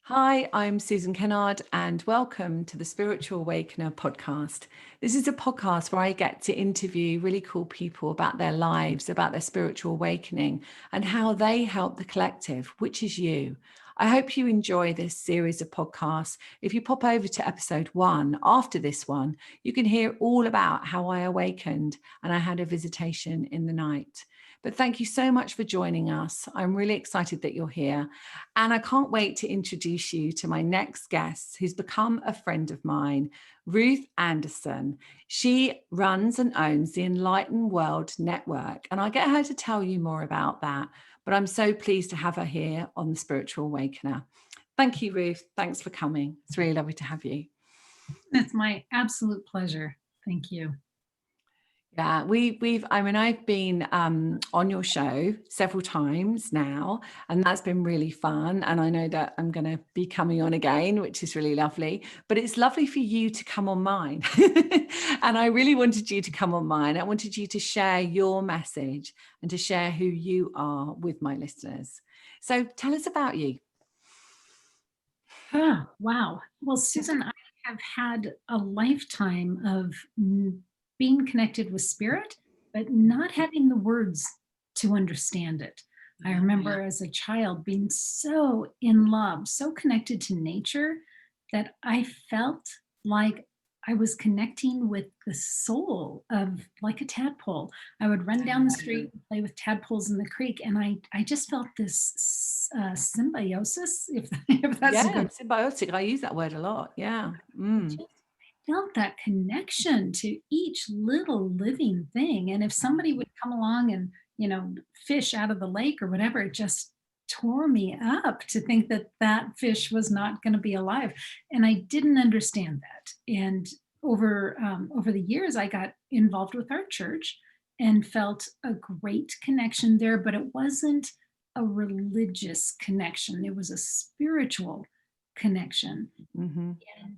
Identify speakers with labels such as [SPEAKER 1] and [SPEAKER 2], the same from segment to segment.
[SPEAKER 1] Hi, I'm Susan Kennard, and welcome to the Spiritual Awakener Podcast. This is a podcast where I get to interview really cool people about their lives, about their spiritual awakening, and how they help the collective, which is you. I hope you enjoy this series of podcasts. If you pop over to episode 1 after this one, you can hear all about how I awakened and I had a visitation in the night. But thank you so much for joining us. I'm really excited that you're here. And I can't wait to introduce you to my next guest, who's become a friend of mine, Ruth Anderson. She runs and owns the Enlightened World Network, and I'll get her to tell you more about that. But I'm so pleased to have her here on the Spiritual Awakener. Thank you, Ruth. Thanks for coming. It's really lovely to have you.
[SPEAKER 2] That's my absolute pleasure. Thank you.
[SPEAKER 1] Yeah, I've been on your show several times now, and that's been really fun. And I know that I'm going to be coming on again, which is really lovely. But it's lovely for you to come on mine. And I really wanted you to come on mine. I wanted you to share your message and to share who you are with my listeners. So tell us about you.
[SPEAKER 2] Oh, wow. Well, Susan, I have had a lifetime of being connected with spirit, but not having the words to understand it. I remember as a child being so in love, so connected to nature that I felt like I was connecting with the soul of like a tadpole. I would run down the street and play with tadpoles in the creek, and I just felt this symbiosis, if that's a
[SPEAKER 1] Yeah,
[SPEAKER 2] good.
[SPEAKER 1] symbiotic. I use that word a lot. Yeah.
[SPEAKER 2] I just felt that connection to each little living thing. And if somebody would come along and, fish out of the lake or whatever, it just tore me up to think that that fish was not going to be alive. And I didn't understand that. And over the years, I got involved with our church and felt a great connection there, but it wasn't a religious connection. It was a spiritual connection.
[SPEAKER 1] Mm-hmm.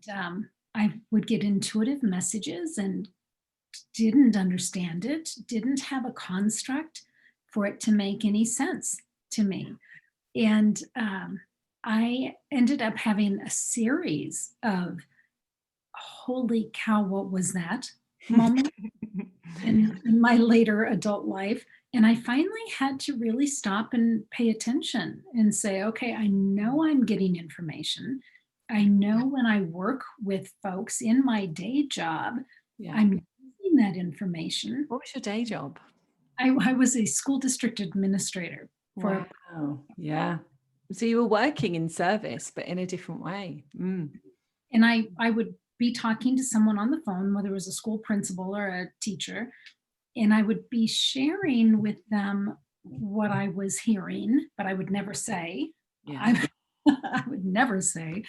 [SPEAKER 2] And I would get intuitive messages and didn't understand it, didn't have a construct for it to make any sense to me. And I ended up having a series of holy cow, what was that moment in my later adult life. And I finally had to really stop and pay attention and say, okay, I know I'm getting information. I know when I work with folks in my day job,
[SPEAKER 1] Yeah.
[SPEAKER 2] I'm using that information.
[SPEAKER 1] What was your day job?
[SPEAKER 2] I was a school district administrator for.
[SPEAKER 1] Wow. Yeah. So you were working in service, but in a different way.
[SPEAKER 2] And I would be talking to someone on the phone, whether it was a school principal or a teacher, and I would be sharing with them what I was hearing, but I would never say.
[SPEAKER 1] Yeah.
[SPEAKER 2] I would never say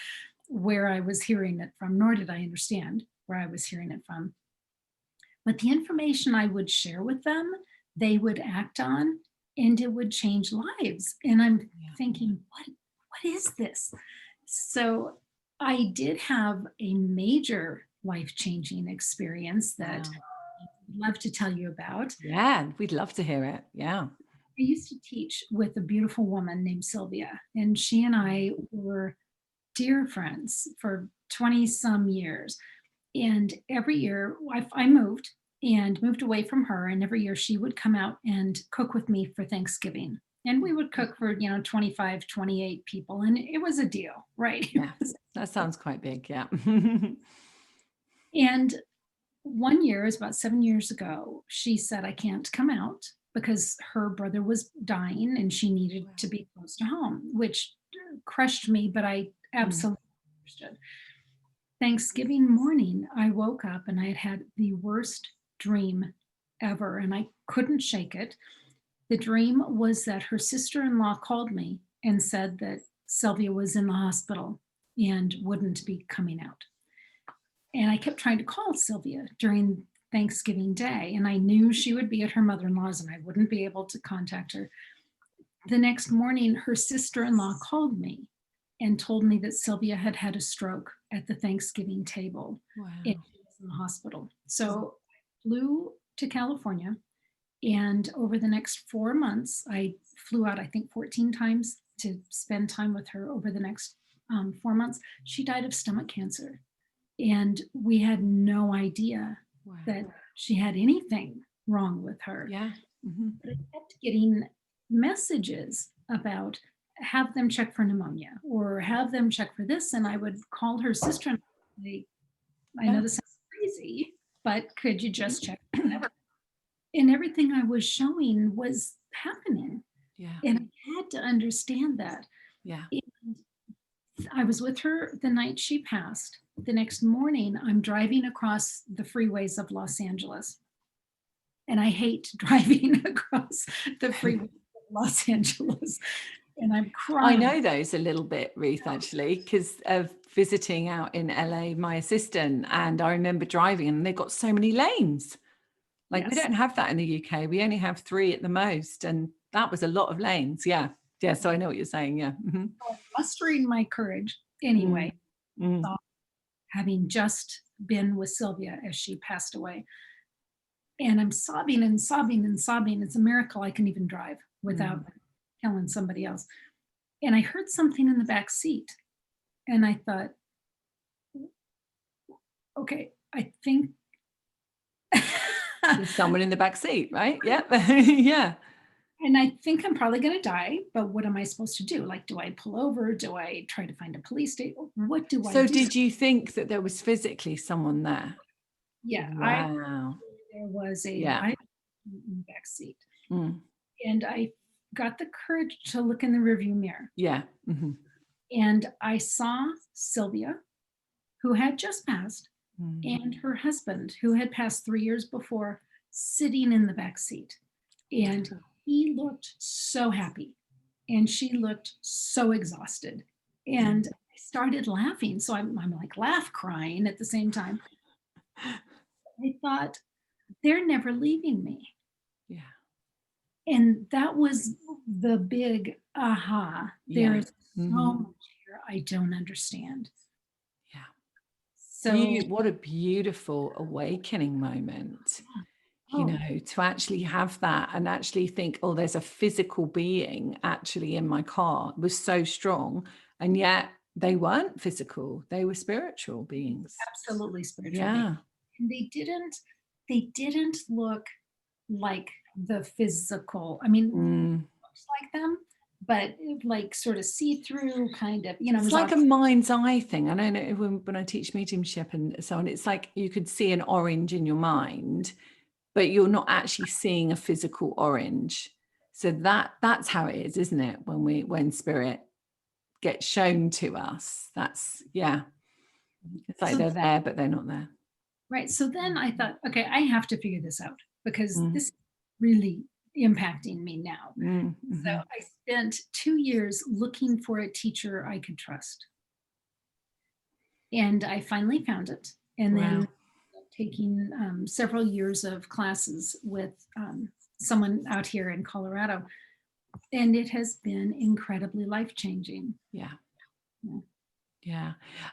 [SPEAKER 2] where I was hearing it from, nor did I understand where I was hearing it from. But the information I would share with them, they would act on, and it would change lives. And I'm thinking, what is this? So I did have a major life-changing experience that I'd love to tell you about.
[SPEAKER 1] Yeah, we'd love to hear it. Yeah.
[SPEAKER 2] I used to teach with a beautiful woman named Sylvia, and she and I were dear friends for 20 some years. And every year I moved away from her. And every year she would come out and cook with me for Thanksgiving. And we would cook for, 25, 28 people. And it was a deal, right?
[SPEAKER 1] Yeah. That sounds quite big. Yeah.
[SPEAKER 2] And one year, it was about 7 years ago, she said, I can't come out because her brother was dying and she needed to be close to home, which crushed me, but I absolutely understood. Thanksgiving morning, I woke up and I had had the worst dream ever, and I couldn't shake it. The dream was that her sister in law called me and said that Sylvia was in the hospital and wouldn't be coming out. And I kept trying to call Sylvia during Thanksgiving Day, and I knew she would be at her mother in law's and I wouldn't be able to contact her. The next morning, her sister in law called me and told me that Sylvia had had a stroke at the Thanksgiving table.
[SPEAKER 1] Wow.
[SPEAKER 2] And she was in the hospital. So I flew to California, and over the next 4 months, I flew out, I think, 14 times to spend time with her over the next 4 months, she died of stomach cancer. And we had no idea
[SPEAKER 1] Wow.
[SPEAKER 2] that she had anything wrong with her.
[SPEAKER 1] Yeah. Mm-hmm.
[SPEAKER 2] But I kept getting messages about have them check for pneumonia or have them check for this. And I would call her sister and say, I know this sounds crazy, but could you just check whatever? And everything I was showing was happening.
[SPEAKER 1] Yeah.
[SPEAKER 2] And I had to understand that.
[SPEAKER 1] Yeah.
[SPEAKER 2] And I was with her the night she passed. The next morning, I'm driving across the freeways of Los Angeles. And I hate driving across the freeways of Los Angeles. And I'm crying.
[SPEAKER 1] I know those a little bit, Ruth, actually, because of visiting out in LA, my assistant, and I remember driving and they've got so many lanes. Like we don't have that in the UK. We only have 3 at the most. And that was a lot of lanes. Yeah. Yeah. So I know what you're saying. Yeah. Mm-hmm.
[SPEAKER 2] So I'm mustering my courage anyway, having just been with Sylvia as she passed away. And I'm sobbing and sobbing and sobbing. It's a miracle I can even drive without killing somebody else. And I heard something in the back seat. And I thought, okay, I think
[SPEAKER 1] There's someone in the back seat, right? Yeah. Yeah.
[SPEAKER 2] and I think I'm probably going to die, but what am I supposed to do? Like, do I pull over? Do I try to find a police station? What do I do?
[SPEAKER 1] So did you think that there was physically someone there?
[SPEAKER 2] Yeah.
[SPEAKER 1] Wow.
[SPEAKER 2] There was a
[SPEAKER 1] Yeah.
[SPEAKER 2] in the back seat. And I got the courage to look in the rearview mirror.
[SPEAKER 1] Yeah. Mm-hmm.
[SPEAKER 2] And I saw Sylvia, who had just passed, and her husband, who had passed 3 years before, sitting in the back seat. And he looked so happy. And she looked so exhausted. And I started laughing. So I'm like laugh crying at the same time. I thought, they're never leaving me.
[SPEAKER 1] Yeah.
[SPEAKER 2] And that was the big aha. There is so much here I don't understand.
[SPEAKER 1] Yeah.
[SPEAKER 2] So
[SPEAKER 1] what a beautiful awakening moment. You know, to actually have that and actually think, oh, there's a physical being actually in my car. It was so strong. And yet they weren't physical. They were spiritual beings.
[SPEAKER 2] Absolutely spiritual.
[SPEAKER 1] Yeah.
[SPEAKER 2] Beings. And they didn't look like the physical. I mean, looks like them, but like sort of see-through kind of, you know.
[SPEAKER 1] It's like a mind's eye thing. I know when I teach mediumship and so on, it's like you could see an orange in your mind, but you're not actually seeing a physical orange. So that's how it is, isn't it? When spirit gets shown to us, that's, yeah. It's like they're there, but they're not there.
[SPEAKER 2] Right. So then I thought, okay, I have to figure this out because this is really impacting me now. So I spent 2 years looking for a teacher I could trust. And I finally found it. And then taking several years of classes with someone out here in Colorado. And it has been incredibly life-changing.
[SPEAKER 1] Yeah.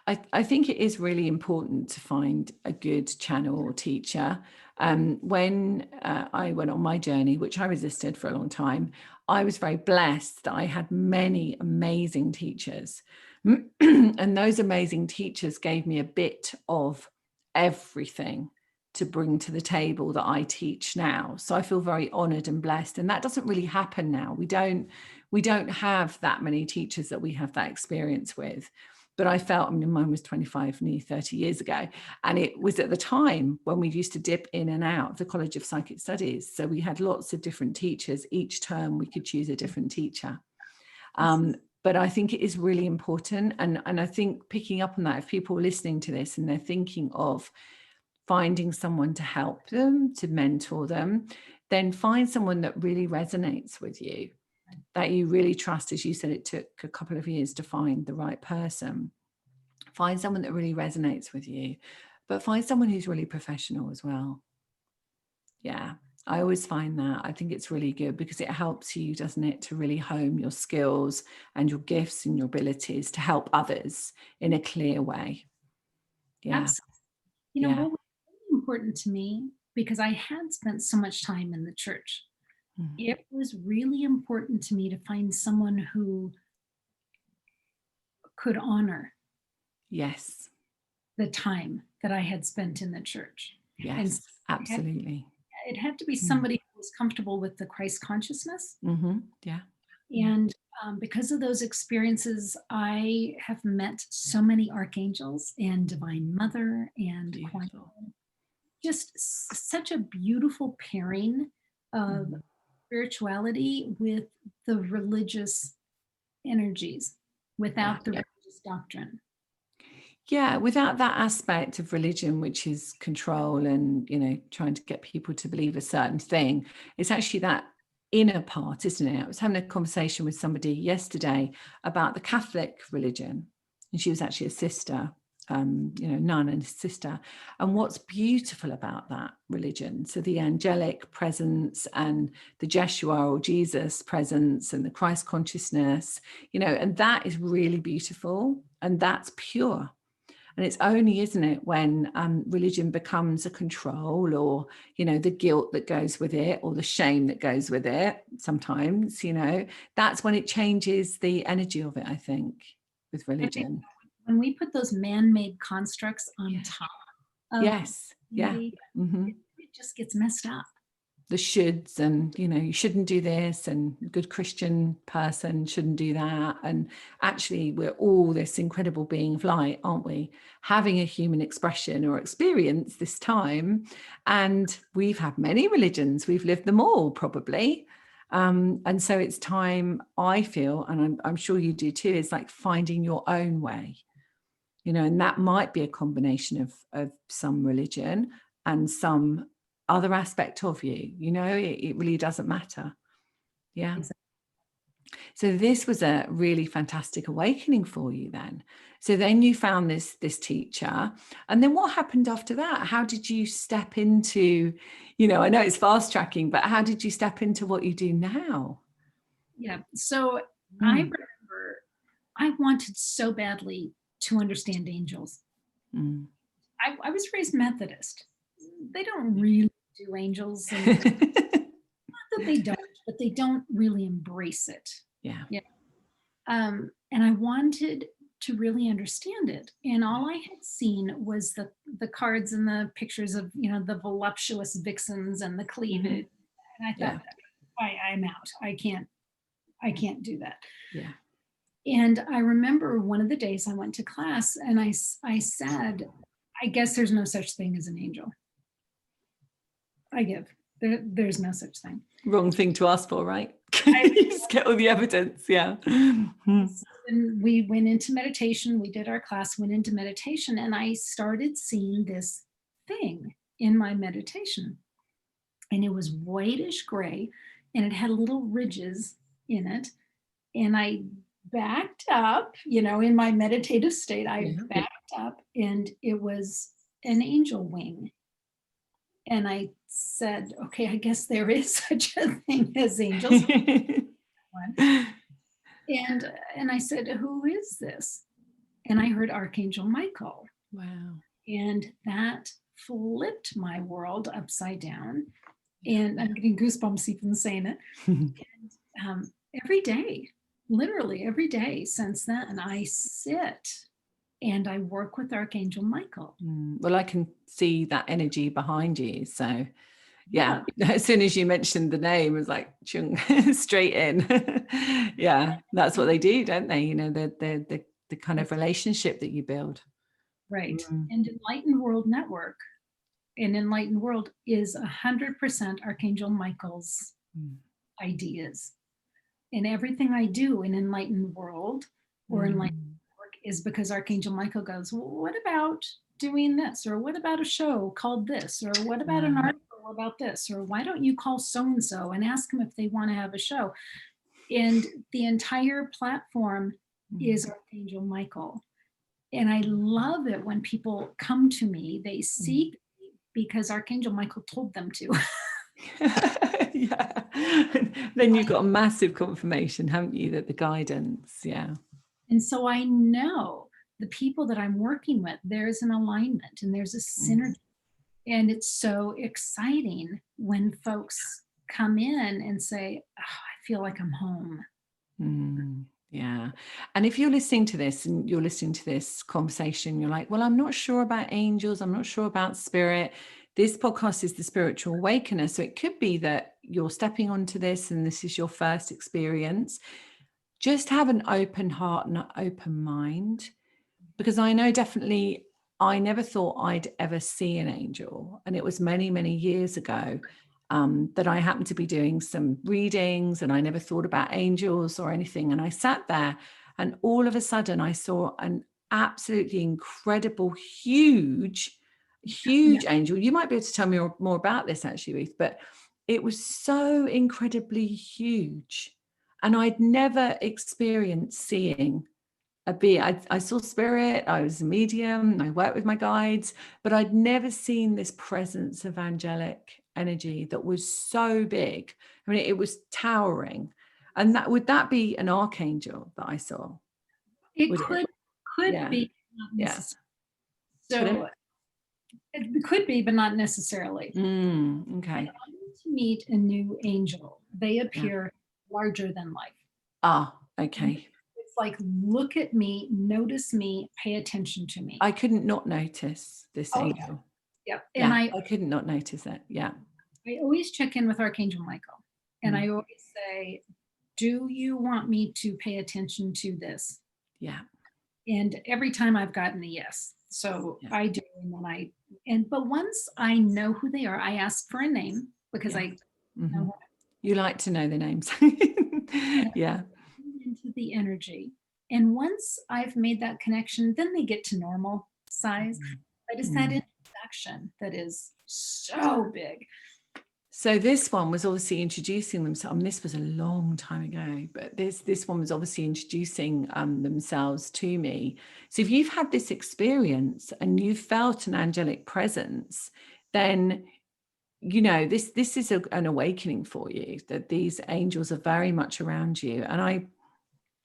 [SPEAKER 1] I think it is really important to find a good channel or teacher. When I went on my journey, which I resisted for a long time, I was very blessed that I had many amazing teachers. And those amazing teachers gave me a bit of everything to bring to the table that I teach now. So I feel very honored and blessed. And that doesn't really happen now. We don't have that many teachers that we have that experience with. But I felt, I mean, mine was 25, nearly 30 years ago. And it was at the time when we used to dip in and out of the College of Psychic Studies. So we had lots of different teachers. Each term we could choose a different teacher. But I think it is really important. And I think picking up on that, if people are listening to this and they're thinking of finding someone to help them, to mentor them, then find someone that really resonates with you, that you really trust. As you said, it took a couple of years to find the right person. Find someone that really resonates with you, but find someone who's really professional as well. Yeah, I always find that. I think it's really good because it helps you, doesn't it, to really hone your skills and your gifts and your abilities to help others in a clear way. Yeah.
[SPEAKER 2] Absolutely. You know, what was really important to me, because I had spent so much time in the church, it was really important to me to find someone who could honor
[SPEAKER 1] Yes.
[SPEAKER 2] the time that I had spent in the church. And
[SPEAKER 1] Yes, absolutely.
[SPEAKER 2] it had to be somebody who was comfortable with the Christ consciousness.
[SPEAKER 1] Mm-hmm. Yeah.
[SPEAKER 2] And because of those experiences, I have met so many archangels and Divine Mother and quantum.
[SPEAKER 1] Beautiful.
[SPEAKER 2] Just such a beautiful pairing of spirituality with the religious energies, without the religious doctrine.
[SPEAKER 1] Yeah, without that aspect of religion, which is control and, trying to get people to believe a certain thing, it's actually that inner part, isn't it? I was having a conversation with somebody yesterday about the Catholic religion, and she was actually a sister, nun and sister. And what's beautiful about that religion, so the angelic presence and the Jeshua or Jesus presence and the Christ consciousness, and that is really beautiful and that's pure. And it's only, isn't it, when religion becomes a control, or, the guilt that goes with it, or the shame that goes with it sometimes, that's when it changes the energy of it, I think, with religion.
[SPEAKER 2] When we put those man-made constructs on top of
[SPEAKER 1] it
[SPEAKER 2] just gets messed up.
[SPEAKER 1] The shoulds, and you shouldn't do this, and a good Christian person shouldn't do that. And actually we're all this incredible being of light, aren't we, having a human expression or experience this time. And we've had many religions, we've lived them all probably, and so it's time, I feel, and I'm sure you do too, is like finding your own way, and that might be a combination of some religion and some other aspect of you, it really doesn't matter. Yeah. Exactly. So this was a really fantastic awakening for you then. So then you found this teacher, and then what happened after that? How did you step into, I know it's fast tracking, but how did you step into what you do now?
[SPEAKER 2] Yeah. So I remember I wanted so badly to understand angels. I was raised Methodist. They don't really do angels, and not that they don't, but they don't really embrace it.
[SPEAKER 1] Yeah.
[SPEAKER 2] And I wanted to really understand it, and all I had seen was the cards and the pictures of the voluptuous vixens and the cleavage, and I thought, I'm out. I can't do that.
[SPEAKER 1] Yeah.
[SPEAKER 2] And I remember one of the days I went to class, and I said, I guess there's no such thing as an angel. There's no such thing.
[SPEAKER 1] Wrong thing to ask for, right? You just get all the evidence. Yeah.
[SPEAKER 2] And we went into meditation. We did our class, went into meditation, and I started seeing this thing in my meditation. And it was whitish gray, and it had little ridges in it. And I backed up, in my meditative state, I backed up, and it was an angel wing. And I said, okay, I guess there is such a thing as angels. And I said, who is this? And I heard Archangel Michael.
[SPEAKER 1] Wow.
[SPEAKER 2] And that flipped my world upside down. And I'm getting goosebumps even saying it. And every day, literally every day since then, I sit and I work with Archangel Michael.
[SPEAKER 1] Well, I can see that energy behind you. So yeah, as soon as you mentioned the name, it was like chung, straight in. Yeah, that's what they do, don't they? The kind of relationship that you build.
[SPEAKER 2] Right. And Enlightened World Network, and Enlightened World is 100% Archangel Michael's ideas. And everything I do in Enlightened World or Enlightened Network is because Archangel Michael goes, well, what about doing this? Or what about a show called this? Or what about an article about this? Or why don't you call so-and-so and ask them if they want to have a show? And the entire platform is Archangel Michael. And I love it when people come to me, they seek me because Archangel Michael told them to.
[SPEAKER 1] Yeah. Then you've got a massive confirmation, haven't you, that the guidance,
[SPEAKER 2] And so I know the people that I'm working with, there's an alignment and there's a synergy. And it's so exciting when folks come in and say, oh, I feel like I'm home.
[SPEAKER 1] Yeah. And if you're listening to this and you're listening to this conversation, you're like, well, I'm not sure about angels. I'm not sure about spirit. This podcast is the Spiritual Awakener. So it could be that you're stepping onto this and this is your first experience. Just have an open heart and an open mind, because I know definitely I never thought I'd ever see an angel. And it was many, many years ago that I happened to be doing some readings, and I never thought about angels or anything. And I sat there and all of a sudden I saw an absolutely incredible, huge
[SPEAKER 2] Yeah.
[SPEAKER 1] angel. You might be able to tell me more about this actually, Ruth, but it was so incredibly huge. And I'd never experienced seeing a being. I saw spirit, I was a medium, I worked with my guides, but I'd never seen this presence of angelic energy that was so big. I mean, it was towering. And that would that be an archangel that I saw?
[SPEAKER 2] It
[SPEAKER 1] Would it?
[SPEAKER 2] could
[SPEAKER 1] Yeah.
[SPEAKER 2] be, not
[SPEAKER 1] Yeah.
[SPEAKER 2] necessarily.
[SPEAKER 1] Pardon?
[SPEAKER 2] So it could be, but not necessarily. When
[SPEAKER 1] Okay.
[SPEAKER 2] I need to meet a new angel, they
[SPEAKER 1] Yeah.
[SPEAKER 2] appear larger than life.
[SPEAKER 1] Okay.
[SPEAKER 2] It's like, look at me, notice me, pay attention to me.
[SPEAKER 1] I couldn't not notice this
[SPEAKER 2] Oh,
[SPEAKER 1] angel.
[SPEAKER 2] yeah. And
[SPEAKER 1] Yeah,
[SPEAKER 2] I
[SPEAKER 1] I couldn't not notice it. Yeah.
[SPEAKER 2] always check in with Archangel Michael. And
[SPEAKER 1] Mm.
[SPEAKER 2] I always say, do you want me to pay attention to this?
[SPEAKER 1] Yeah.
[SPEAKER 2] And every time I've gotten a yes. So
[SPEAKER 1] Yeah.
[SPEAKER 2] I do. But once I know who they are, I ask for a name because
[SPEAKER 1] Yeah.
[SPEAKER 2] I
[SPEAKER 1] Mm-hmm.
[SPEAKER 2] know
[SPEAKER 1] You like to know the names. Yeah.
[SPEAKER 2] into the energy. And once I've made that connection, then they get to normal size. But it's that
[SPEAKER 1] Mm.
[SPEAKER 2] introduction that is so big.
[SPEAKER 1] So this one was obviously introducing themselves. I mean, this was a long time ago, but this one was obviously introducing themselves to me. So if you've had this experience and you've felt an angelic presence, then you know this is an awakening for you, that these angels are very much around you. And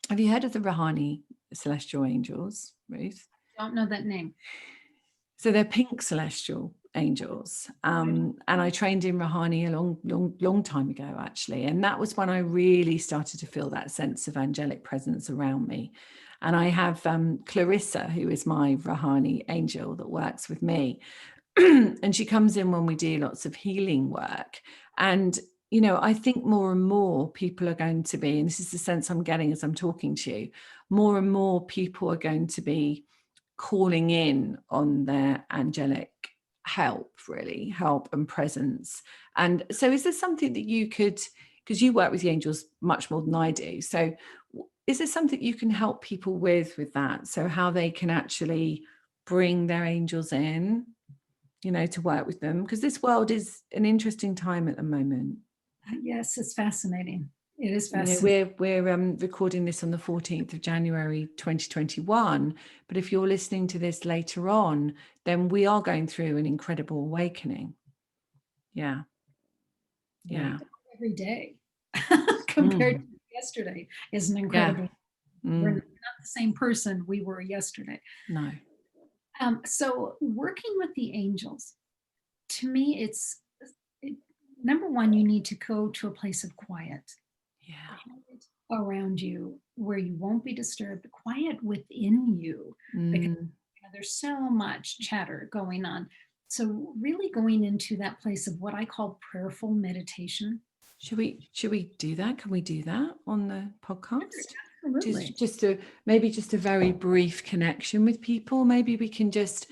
[SPEAKER 1] have you heard of the Rahani celestial angels, Ruth?
[SPEAKER 2] I don't know that name.
[SPEAKER 1] So they're pink celestial angels. And I trained in Rahani a long time ago, actually. And that was when I really started to feel that sense of angelic presence around me. And I have Clarissa, who is my Rahani angel that works with me. And she comes in when we do lots of healing work. And, you know, I think more and more people are going to be, and this is the sense I'm getting as I'm talking to you, more and more people are going to be calling in on their angelic help and presence. And so is there something that you could, because you work with the angels much more than I do, so is there something you can help people with that, so how they can actually bring their angels in, you know, to work with them? Because this world is an interesting time at the moment.
[SPEAKER 2] Yes, it's fascinating. It is
[SPEAKER 1] You know,
[SPEAKER 2] fascinating.
[SPEAKER 1] we're recording this on the 14th of January 2021, but if you're listening to this later on, then we are going through an incredible awakening. Yeah.
[SPEAKER 2] Right.
[SPEAKER 1] Yeah.
[SPEAKER 2] Every day compared to yesterday is an
[SPEAKER 1] Yeah.
[SPEAKER 2] incredible. We're not the same person we were yesterday.
[SPEAKER 1] No.
[SPEAKER 2] So working with the angels, to me, number one, you need to go to a place of quiet.
[SPEAKER 1] Yeah.
[SPEAKER 2] Quiet around you where you won't be disturbed, quiet within you, because there's so much chatter going on. So really going into that place of what I call prayerful meditation.
[SPEAKER 1] Should we do that? Can we do that on the podcast?
[SPEAKER 2] Absolutely.
[SPEAKER 1] Just a very brief connection with people. Maybe we can just,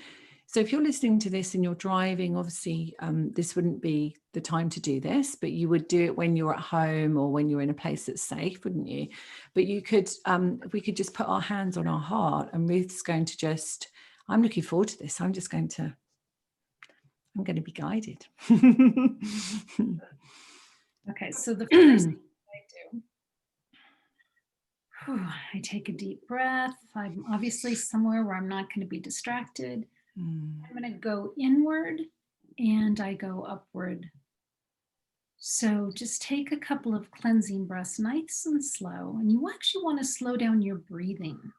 [SPEAKER 1] so if you're listening to this and you're driving, obviously this wouldn't be the time to do this, but you would do it when you're at home or when you're in a place that's safe, wouldn't you? But you could, if we could just put our hands on our heart, and Ruth's going to just, I'm looking forward to this. I'm going to be guided.
[SPEAKER 2] Okay, so the first thing I do, I take a deep breath. I'm obviously somewhere where I'm not going to be distracted. I'm going to go inward and I go upward. So just take a couple of cleansing breaths, nice and slow. And you actually want to slow down your breathing.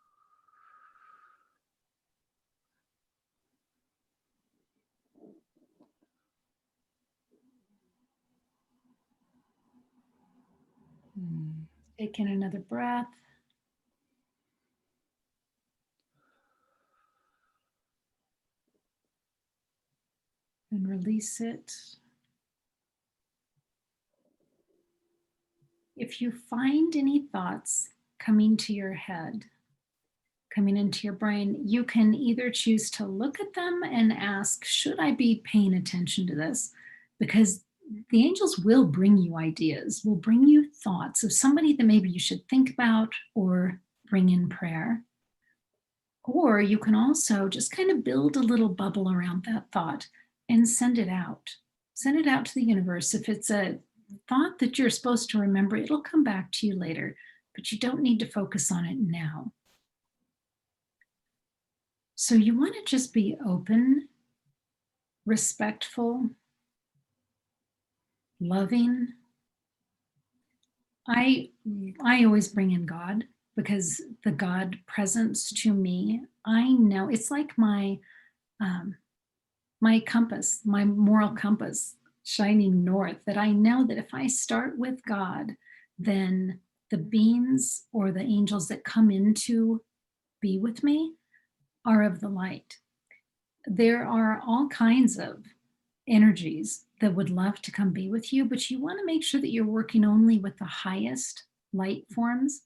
[SPEAKER 2] Take in another breath. and release it. If you find any thoughts coming to your head, coming into your brain, you can either choose to look at them and ask, should I be paying attention to this? Because the angels will bring you ideas, will bring you thoughts of somebody that maybe you should think about or bring in prayer. Or you can also just kind of build a little bubble around that thought and send it out. Send it out to the universe. If it's a thought that you're supposed to remember, it'll come back to you later, but you don't need to focus on it now. So you want to just be open, respectful, loving. I always bring in God, because the God presence to me, I know it's like my compass, my moral compass shining north, that I know that if I start with God, then the beings or the angels that come in to be with me are of the light. There are all kinds of energies that would love to come be with you, but you want to make sure that you're working only with the highest light forms.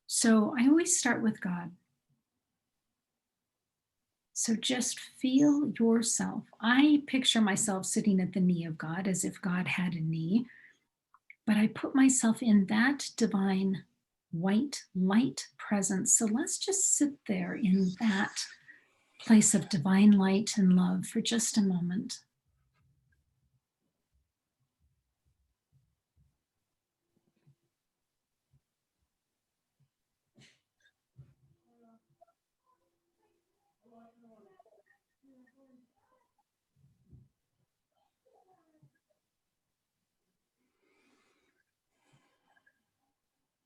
[SPEAKER 2] So I always start with God. So just feel yourself. I picture myself sitting at the knee of God as if God had a knee, but I put myself in that divine white light presence. So let's just sit there in that place of divine light and love for just a moment.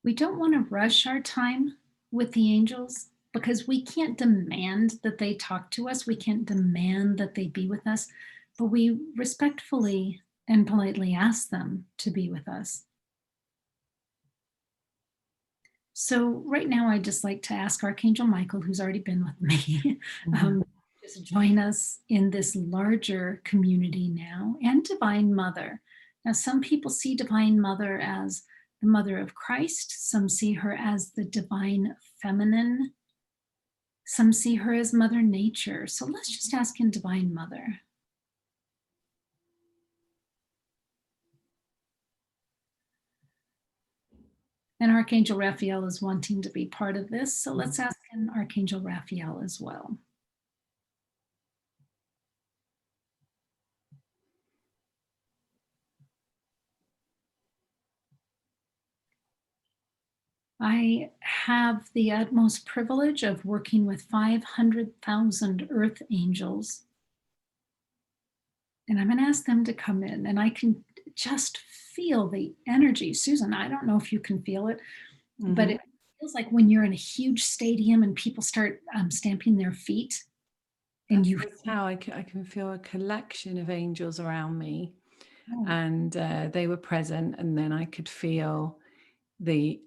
[SPEAKER 2] We don't want to rush our time with the angels, because we can't demand that they talk to us. We can't demand that they be with us, but we respectfully and politely ask them to be with us. So right now, I'd just like to ask Archangel Michael, who's already been with me, just join us in this larger community now, and Divine Mother. Now, some people see Divine Mother as the Mother of Christ. Some see her as the Divine Feminine. Some see her as Mother Nature. So let's just ask in Divine Mother. And Archangel Raphael is wanting to be part of this. So let's ask in Archangel Raphael as well. I have the utmost privilege of working with 500,000 earth angels. And I'm going to ask them to come in, and I can just feel the energy. Susan, I don't know if you can feel it, but it feels like when you're in a huge stadium and people start stamping their feet. And
[SPEAKER 1] that's how I can feel a collection of angels around me.
[SPEAKER 2] Oh.
[SPEAKER 1] And they were present, and then I could feel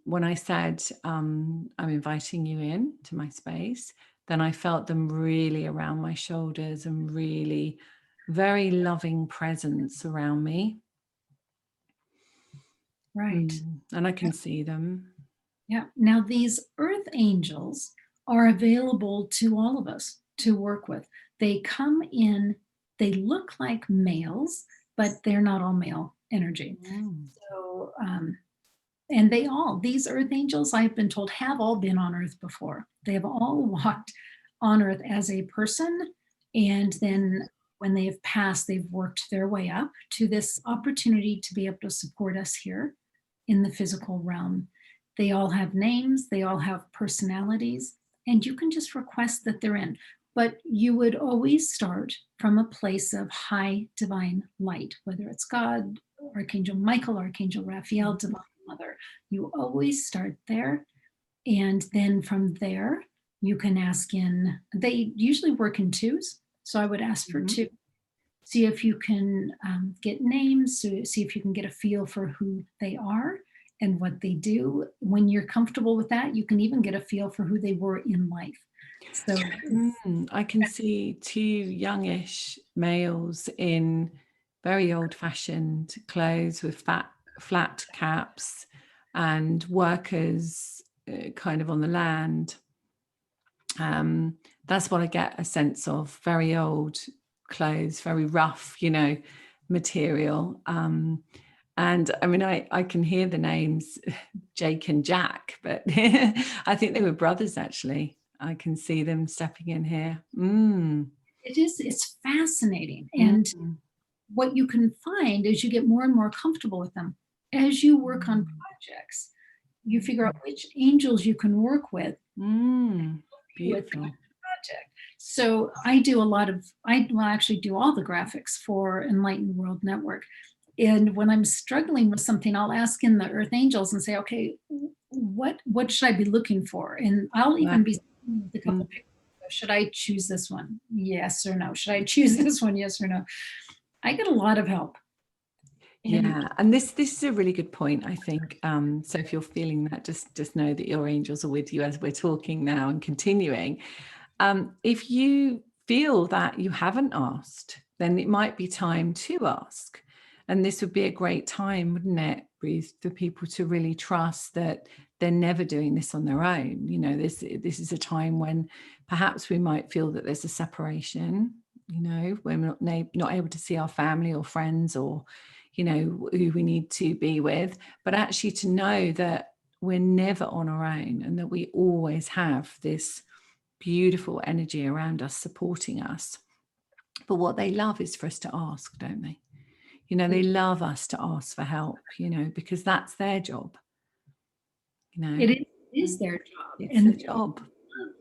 [SPEAKER 1] when I said, I'm inviting you in to my space, then I felt them really around my shoulders, and really very loving presence around me.
[SPEAKER 2] Right.
[SPEAKER 1] And I can see them.
[SPEAKER 2] Yeah. Now, these earth angels are available to all of us to work with. They come in, they look like males, but they're not all male energy. So, and these earth angels, I've been told, have all been on earth before. They have all walked on earth as a person. And then when they have passed, they've worked their way up to this opportunity to be able to support us here in the physical realm. They all have names, they all have personalities, and you can just request that they're in. But you would always start from a place of high divine light, whether it's God, Archangel Michael, Archangel Raphael, Divine Mother. You always start there. And then from there, you can ask in. They usually work in twos. So I would ask for two. See if you can get names, see if you can get a feel for who they are. and what they do. When you're comfortable with that, you can even get a feel for who they were in life. So
[SPEAKER 1] I can see two youngish males in very old-fashioned clothes with flat caps, and workers kind of on the land. That's what I get a sense of. Very old clothes, very rough, material. And I mean, I can hear the names Jake and Jack, but I think they were brothers, actually. I can see them stepping in here.
[SPEAKER 2] it's fascinating. And what you can find is you get more and more comfortable with them. As you work on projects, you figure out which angels you can work with.
[SPEAKER 1] Beautiful.
[SPEAKER 2] Project. So I do I actually do all the graphics for Enlightened World Network. And when I'm struggling with something, I'll ask in the Earth Angels and say, okay, what should I be looking for? And I'll even be with a couple pictures. Should I choose this one? Yes or no? Should I choose this one? Yes or no? I get a lot of help.
[SPEAKER 1] And this is a really good point, I think. So if you're feeling that, just know that your angels are with you as we're talking now and continuing. If you feel that you haven't asked, then it might be time to ask. And this would be a great time, wouldn't it, Ruth, for people to really trust that they're never doing this on their own. This is a time when perhaps we might feel that there's a separation, we're not able to see our family or friends or, who we need to be with, but actually to know that we're never on our own and that we always have this beautiful energy around us supporting us. But what they love is for us to ask, don't they? They love us to ask for help, because that's their job.
[SPEAKER 2] It is their job.
[SPEAKER 1] It's their job.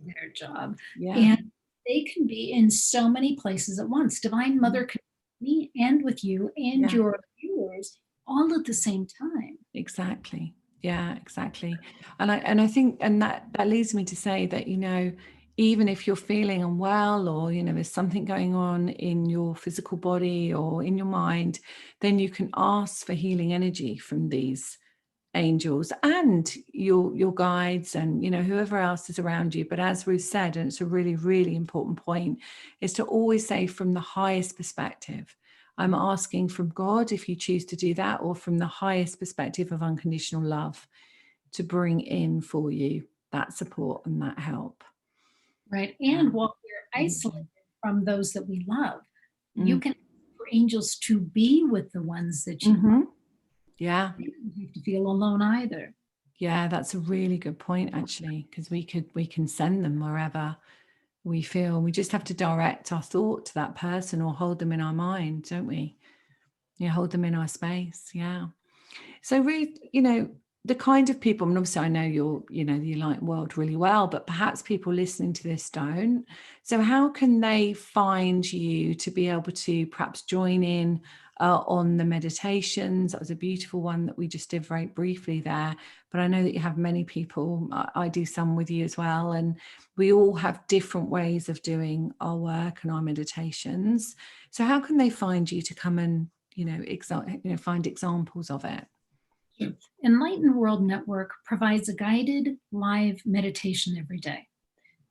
[SPEAKER 2] Their job.
[SPEAKER 1] Yeah.
[SPEAKER 2] And they can be in so many places at once. Divine Mother can be and with you and your viewers all at the same time.
[SPEAKER 1] Exactly. Yeah, exactly. And I think, and that leads me to say that, even if you're feeling unwell or, there's something going on in your physical body or in your mind, then you can ask for healing energy from these angels and your guides and, whoever else is around you. But as Ruth said, and it's a really, really important point, is to always say from the highest perspective. I'm asking from God, if you choose to do that, or from the highest perspective of unconditional love, to bring in for you that support and that help.
[SPEAKER 2] Right. And while we're isolated from those that we love, you can ask for angels to be with the ones that you love.
[SPEAKER 1] Yeah.
[SPEAKER 2] You don't have to feel alone either.
[SPEAKER 1] Yeah, that's a really good point, actually, because we can send them wherever we feel. We just have to direct our thought to that person or hold them in our mind, don't we? Yeah, hold them in our space. Yeah. So Ruth, the kind of people, and obviously I know the Enlightened world really well, but perhaps people listening to this don't. So how can they find you to be able to perhaps join in on the meditations? That was a beautiful one that we just did very briefly there, but I know that you have many people. I do some with you as well, and we all have different ways of doing our work and our meditations. So how can they find you to come and find examples of it?
[SPEAKER 2] Enlightened World Network provides a guided live meditation every day.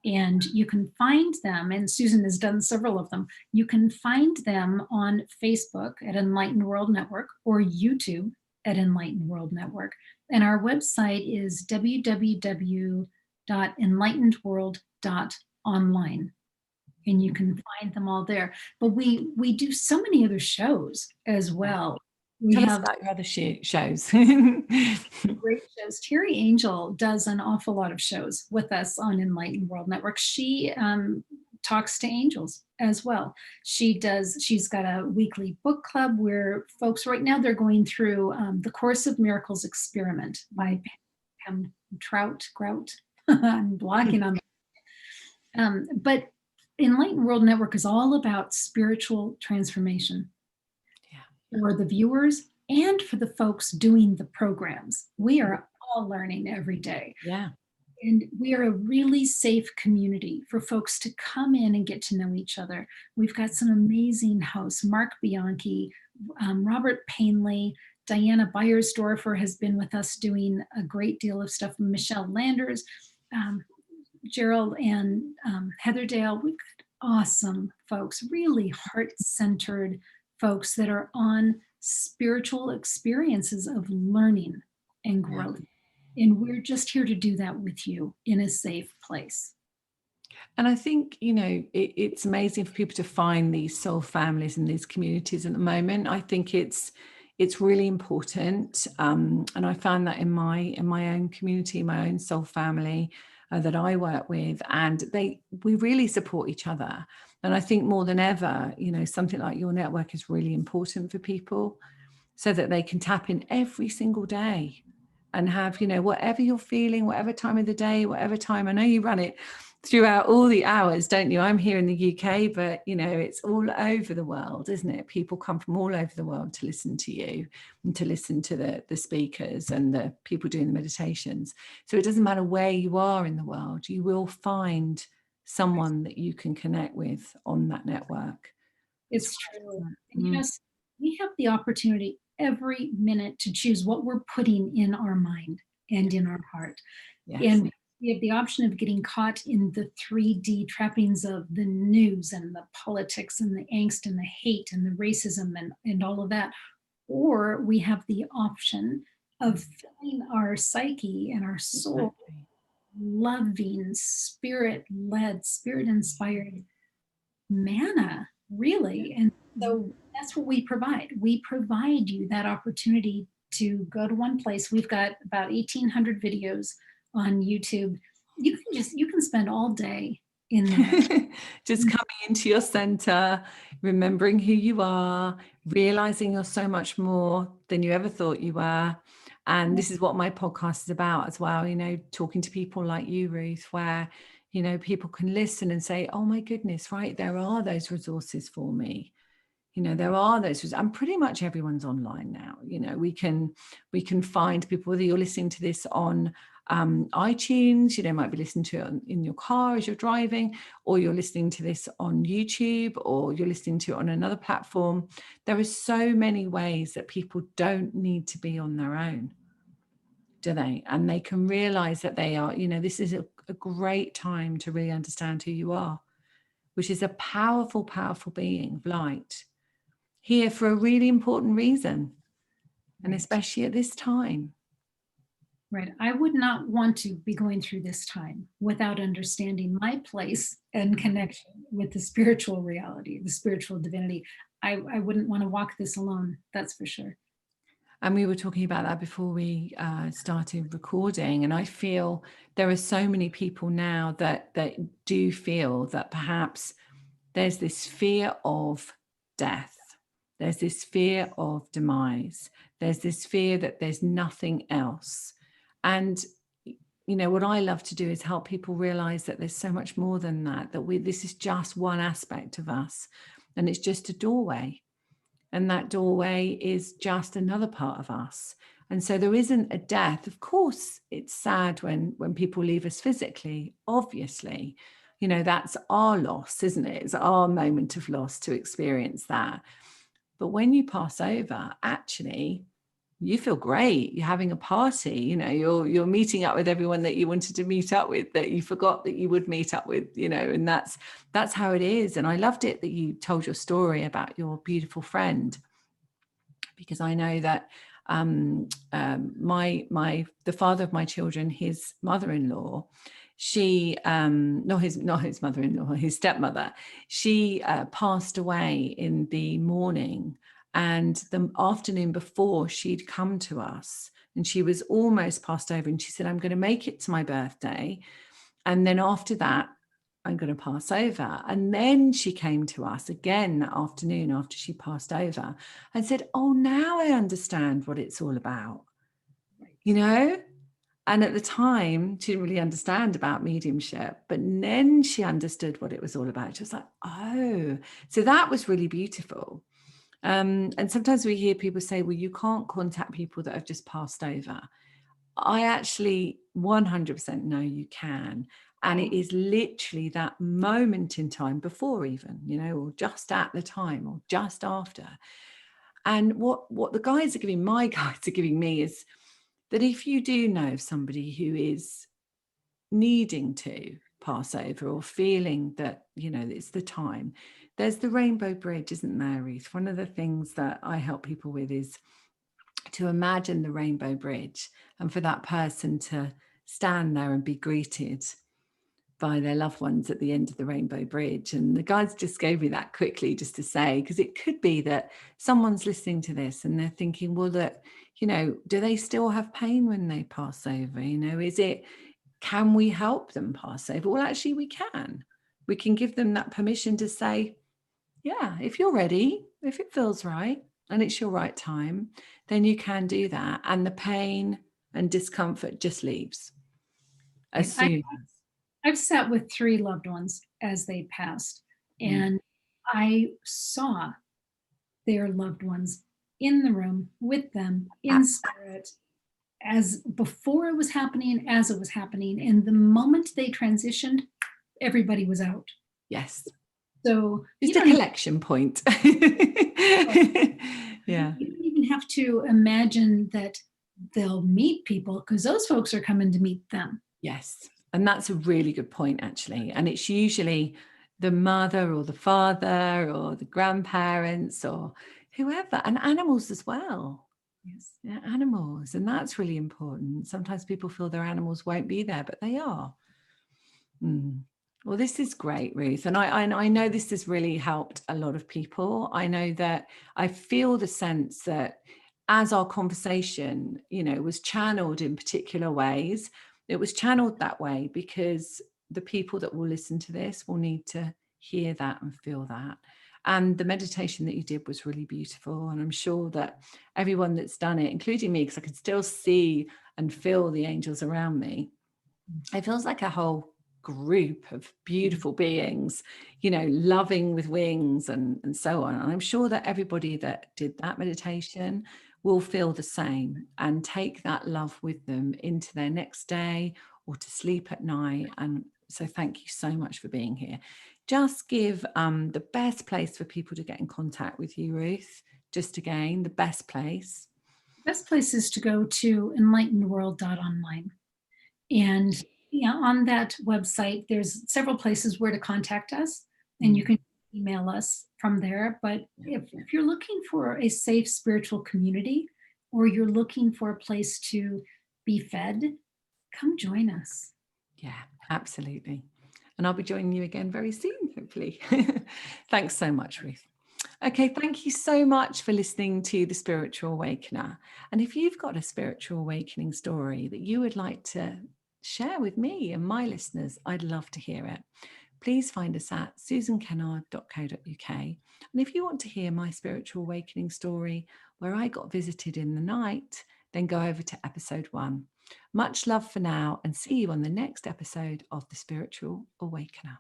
[SPEAKER 2] And you can find them, and Susan has done several of them. You can find them on Facebook at Enlightened World Network or YouTube at Enlightened World Network. And our website is www.enlightenedworld.online. And you can find them all there. But we do so many other shows as well.
[SPEAKER 1] Tell us about your other shows.
[SPEAKER 2] Great shows. Terry Angel does an awful lot of shows with us on Enlightened World Network. She talks to angels as well. She's got a weekly book club where folks right now, they're going through the Course of Miracles Experiment by Pam Grout. I'm blocking on that. But Enlightened World Network is all about spiritual transformation. For the viewers and for the folks doing the programs. We are all learning every day.
[SPEAKER 1] Yeah.
[SPEAKER 2] And we are a really safe community for folks to come in and get to know each other. We've got some amazing hosts, Mark Bianchi, Robert Painley, Diana Beiersdorfer has been with us doing a great deal of stuff. Michelle Landers, Gerald and Heather Dale. We've got awesome folks, really heart-centered folks that are on spiritual experiences of learning and growth. And we're just here to do that with you in a safe place.
[SPEAKER 1] And I think, it's amazing for people to find these soul families in these communities at the moment. I think it's really important. And I found that in my own community, my own soul family that I work with, and we really support each other. And I think more than ever, something like your network is really important for people so that they can tap in every single day and have, whatever you're feeling, whatever time of the day, whatever time. I know you run it throughout all the hours, don't you? I'm here in the UK, but it's all over the world, isn't it? People come from all over the world to listen to you and to listen to the speakers and the people doing the meditations. So it doesn't matter where you are in the world, you will find someone that you can connect with on that network.
[SPEAKER 2] It's true. And we have the opportunity every minute to choose what we're putting in our mind and in our heart.
[SPEAKER 1] Yes.
[SPEAKER 2] And we have the option of getting caught in the 3D trappings of the news and the politics and the angst and the hate and the racism and all of that. Or we have the option of filling our psyche and our soul loving, spirit-led, spirit-inspired manna, really. And so that's what we provide. We provide you that opportunity to go to one place. We've got about 1,800 videos on YouTube. You can spend all day in there.
[SPEAKER 1] Just coming into your center, remembering who you are, realizing you're so much more than you ever thought you were. And this is what my podcast is about as well, talking to people like you, Ruth, where, people can listen and say, oh my goodness, right, there are those resources for me. There are those, and pretty much everyone's online now. We can find people, whether you're listening to this on iTunes, might be listening to it in your car as you're driving, or you're listening to this on YouTube, or you're listening to it on another platform. There are so many ways that people don't need to be on their own, do they? And they can realize that they are, this is a great time to really understand who you are, which is a powerful, powerful being of light, here for a really important reason, and especially at this time.
[SPEAKER 2] Right. I would not want to be going through this time without understanding my place and connection with the spiritual reality, the spiritual divinity. I wouldn't want to walk this alone. That's for sure.
[SPEAKER 1] And we were talking about that before we started recording. And I feel there are so many people now that do feel that perhaps there's this fear of death. There's this fear of demise. There's this fear that there's nothing else. And, what I love to do is help people realize that there's so much more than that, this is just one aspect of us, and it's just a doorway. And that doorway is just another part of us. And so there isn't a death. Of course, it's sad when people leave us physically, obviously. That's our loss, isn't it? It's our moment of loss to experience that. But when you pass over, actually, you feel great. You're having a party, you're meeting up with everyone that you wanted to meet up with, that you forgot that you would meet up with, and that's how it is. And I loved it that you told your story about your beautiful friend, because I know that the father of my children, his mother-in-law, she not his mother-in-law, his stepmother, she passed away in the morning. And the afternoon before, she'd come to us and she was almost passed over. And she said, I'm going to make it to my birthday. And then after that, I'm going to pass over. And then she came to us again that afternoon after she passed over and said, oh, now I understand what it's all about, And at the time, she didn't really understand about mediumship, but then she understood what it was all about. She was like, oh, so that was really beautiful. And sometimes we hear people say, well, you can't contact people that have just passed over. I actually 100% know you can. And it is literally that moment in time before even, or just at the time or just after. And what the guides are giving, my guides are giving me, is that if you do know somebody who is needing to pass over or feeling that, it's the time, there's the rainbow bridge, isn't there, Ruth? One of the things that I help people with is to imagine the rainbow bridge, and for that person to stand there and be greeted by their loved ones at the end of the rainbow bridge. And the guides just gave me that quickly just to say, because it could be that someone's listening to this and they're thinking, well, that, do they still have pain when they pass over? Can we help them pass over? Well, actually we can give them that permission to say, yeah, if you're ready, if it feels right and it's your right time, then you can do that. And the pain and discomfort just leaves as soon as.
[SPEAKER 2] I've sat with 3 loved ones as they passed, and I saw their loved ones in the room with them in spirit, as before it was happening, as it was happening. And the moment they transitioned, everybody was out.
[SPEAKER 1] Yes.
[SPEAKER 2] So
[SPEAKER 1] just a collection point. Yeah.
[SPEAKER 2] You don't even have to imagine that they'll meet people, because those folks are coming to meet them.
[SPEAKER 1] Yes. And that's a really good point, actually. And it's usually the mother or the father or the grandparents or whoever, and animals as well.
[SPEAKER 2] Yes.
[SPEAKER 1] Yeah, animals. And that's really important. Sometimes people feel their animals won't be there, but they are. Well, this is great, Ruth. And I know this has really helped a lot of people. I know that I feel the sense that as our conversation, was channeled in particular ways, it was channeled that way because the people that will listen to this will need to hear that and feel that. And the meditation that you did was really beautiful. And I'm sure that everyone that's done it, including me, because I can still see and feel the angels around me, it feels like a whole group of beautiful beings, loving with wings and so on. And I'm sure that everybody that did that meditation will feel the same and take that love with them into their next day or to sleep at night. And so thank you so much for being here. Just give the best place for people to get in contact with you, Ruth. Just again, the best place.
[SPEAKER 2] The best place is to go to enlightenedworld.online. And on that website, there's several places where to contact us, and you can email us from there. But if you're looking for a safe spiritual community, or you're looking for a place to be fed, come join us.
[SPEAKER 1] Yeah, absolutely. And I'll be joining you again very soon, hopefully. Thanks so much, Ruth. Okay, thank you so much for listening to The Spiritual Awakener. And if you've got a spiritual awakening story that you would like to share with me and my listeners, I'd love to hear it. Please find us at susankennard.co.uk. And if you want to hear my spiritual awakening story, where I got visited in the night, then go over to episode 1. Much love for now, and see you on the next episode of The Spiritual Awakener.